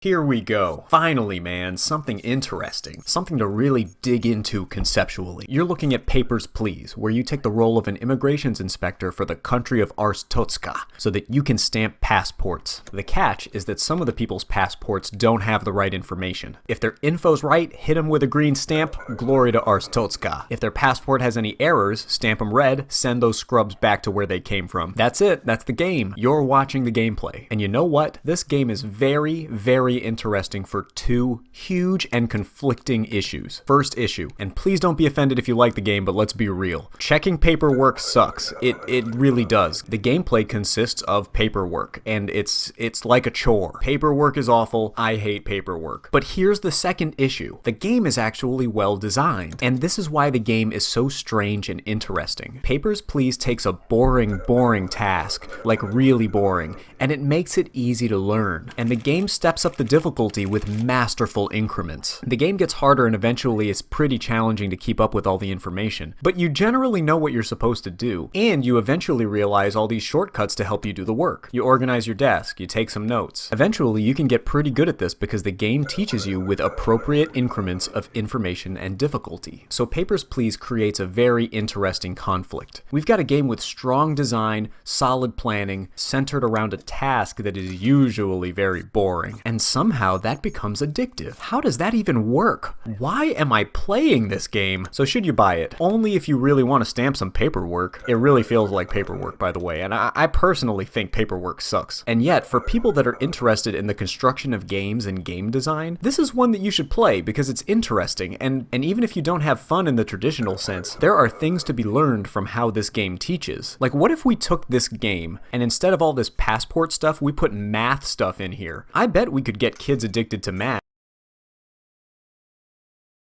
Here we go. Finally, man, something interesting. Something to really dig into conceptually. You're looking at Papers, Please, where you take the role of an immigrations inspector for the country of Arstotzka, so that you can stamp passports. The catch is that some of the people's passports don't have the right information. If their info's right, hit them with a green stamp, glory to Arstotzka. If their passport has any errors, stamp them red, send those scrubs back to where they came from. That's it, that's the game. You're watching the gameplay. And you know what? This game is very interesting for two huge and conflicting issues. First issue, and please don't be offended if you like the game, but let's be real. Checking paperwork sucks. It really does. The gameplay consists of paperwork, and it's like a chore. Paperwork is awful. I hate paperwork. But here's the second issue. The game is actually well designed, and this is why the game is so strange and interesting. Papers, Please takes a boring task, like really boring, and it makes it easy to learn. And the game steps up the difficulty with masterful increments. The game gets harder and eventually it's pretty challenging to keep up with all the information, but you generally know what you're supposed to do, and you eventually realize all these shortcuts to help you do the work. You organize your desk, you take some notes. Eventually you can get pretty good at this because the game teaches you with appropriate increments of information and difficulty. So Papers, Please creates a very interesting conflict. We've got a game with strong design, solid planning, centered around a task that is usually very boring, and somehow that becomes addictive. How does that even work? Why am I playing this game? So should you buy it? Only if you really want to stamp some paperwork. It really feels like paperwork, by the way, and I personally think paperwork sucks. And yet, for people that are interested in the construction of games and game design, this is one that you should play because it's interesting, and even if you don't have fun in the traditional sense, there are things to be learned from how this game teaches. Like, what if we took this game, and instead of all this passport stuff, we put math stuff in here? I bet we could get kids addicted to math